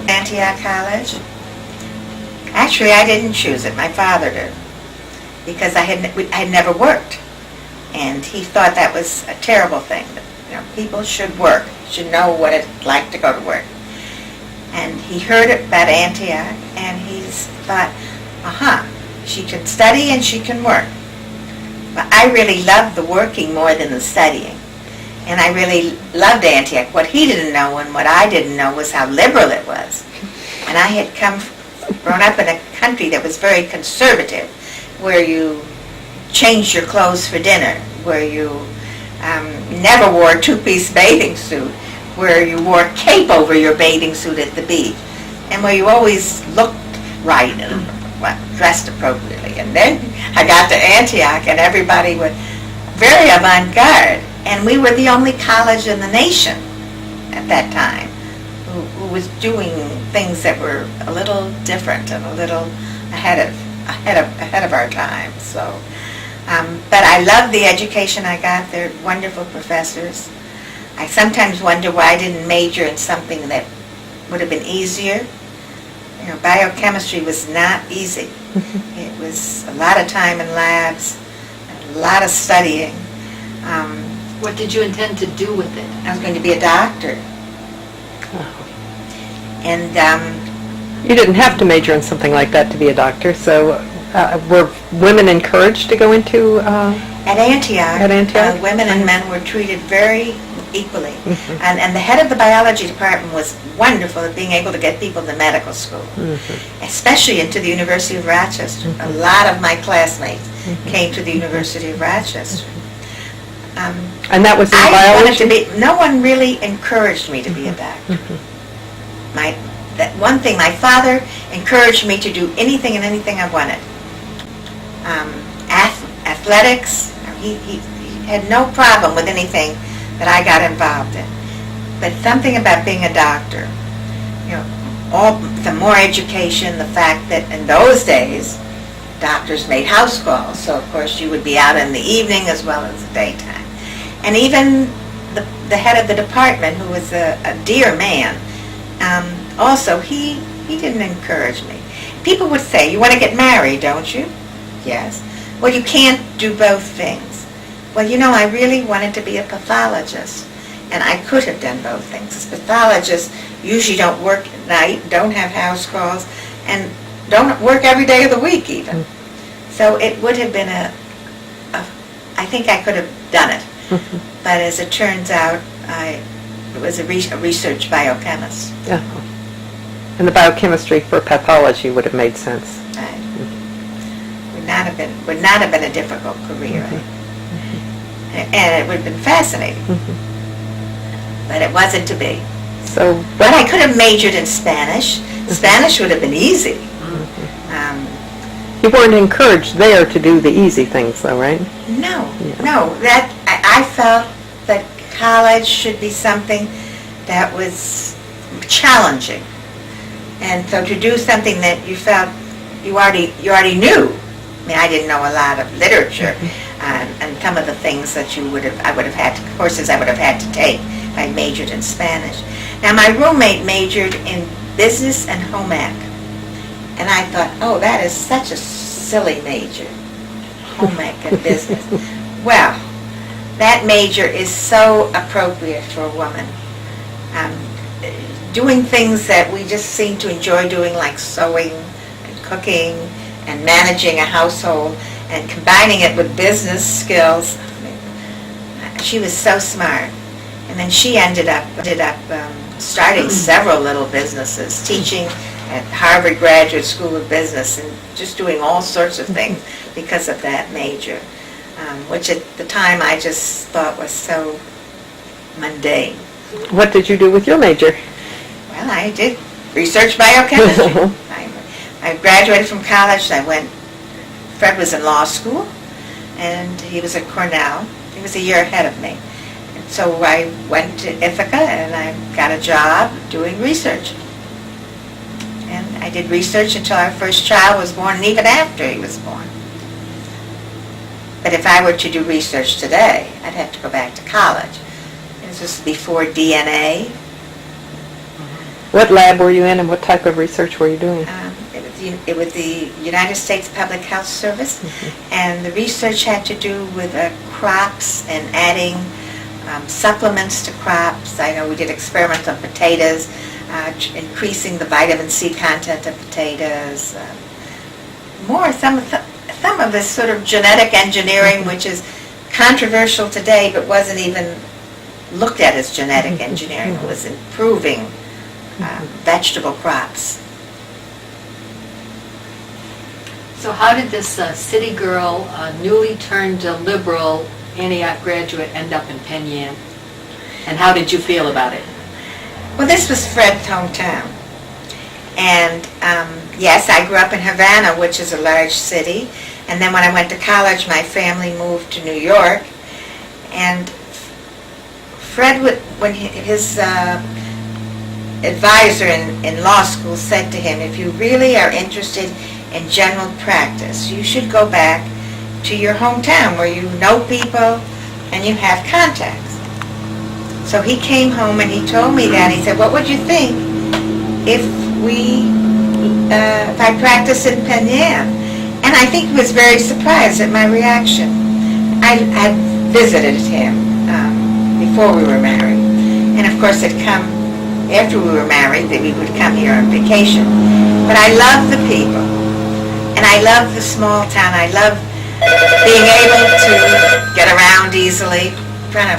Antioch College. Actually, I didn't choose it. My father did, because I had never worked, and he thought that was a terrible thing. That, people should work, should know what it's like to go to work. And he heard about Antioch, and he's thought, she can study and she can work. But I really loved the working more than the studying. And I really loved Antioch. What he didn't know and what I didn't know was how liberal it was. And I had grown up in a country that was very conservative, where you changed your clothes for dinner, where you never wore a two-piece bathing suit, where you wore a cape over your bathing suit at the beach, and where you always looked right and dressed appropriately. And then I got to Antioch, and everybody was very avant-garde, and we were the only college in the nation at that time who was doing things that were a little different and a little ahead of our time. So, but I loved the education I got. They're wonderful professors. I sometimes wonder why I didn't major in something that would have been easier. Biochemistry was not easy. It was a lot of time in labs, a lot of studying. What did you intend to do with it? I was going to be a doctor. And you didn't have to major in something like that to be a doctor, so were women encouraged to go into at Antioch, women and men were treated very equally. Mm-hmm. And the head of the biology department was wonderful at being able to get people to medical school, especially into the University of Rochester. A lot of my classmates came to the University of Rochester. And that was in biology? No one really encouraged me to be a doctor. That one thing, my father encouraged me to do anything and anything I wanted. Athletics, he had no problem with anything that I got involved in. But something about being a doctor, the more education, the fact that in those days, doctors made house calls, so of course you would be out in the evening as well as the daytime. And even the head of the department, who was a dear man, also, he didn't encourage me. People would say, you want to get married, don't you? Yes. Well, you can't do both things. Well, I really wanted to be a pathologist, and I could have done both things. Pathologists usually don't work at night, don't have house calls, and don't work every day of the week even. So it would have been I think I could have done it. But as it turns out, I was a research biochemist. And the biochemistry for pathology would have made sense. Right. Would not have been a difficult career. And it would have been fascinating. But it wasn't to be. But I could have majored in Spanish. Spanish would have been easy. You weren't encouraged there to do the easy things, though, right? No. That I felt that college should be something that was challenging, and so to do something that you felt you already knew. I mean, I didn't know a lot of literature, and some of the things that I would have had to take if I majored in Spanish. Now, my roommate majored in business and home ec. And I thought, oh, that is such a silly major, home ec and business. Well, that major is so appropriate for a woman. Doing things that we just seem to enjoy doing, like sewing and cooking and managing a household and combining it with business skills. She was so smart. And then she ended up starting several little businesses, teaching at Harvard Graduate School of Business, and just doing all sorts of things because of that major, which at the time I just thought was so mundane. What did you do with your major? Well, I did research biochemistry. I graduated from college. Fred was in law school, and he was at Cornell. He was a year ahead of me. And so I went to Ithaca, and I got a job doing research. And I did research until our first child was born, and even after he was born. But if I were to do research today, I'd have to go back to college. This was before DNA. What lab were you in and what type of research were you doing? It was the United States Public Health Service, and the research had to do with crops and adding supplements to crops. I know we did experiments on potatoes, increasing the vitamin C content of potatoes. Some of this sort of genetic engineering, which is controversial today, but wasn't even looked at as genetic engineering. It was improving vegetable crops. So how did this city girl, newly turned liberal Antioch graduate end up in Penn Yan? And how did you feel about it? Well, this was Fred's hometown. And yes, I grew up in Havana, which is a large city. And then when I went to college, my family moved to New York. And Fred, when his advisor in law school said to him, if you really are interested in general practice, you should go back to your hometown where you know people and you have contacts. So he came home and he told me that. He said, what would you think if I practiced in Penn Yan? And I think he was very surprised at my reaction. I had visited him before we were married. And of course it come after we were married that we would come here on vacation. But I love the people. And I love the small town. I love being able to get around easily. Kind of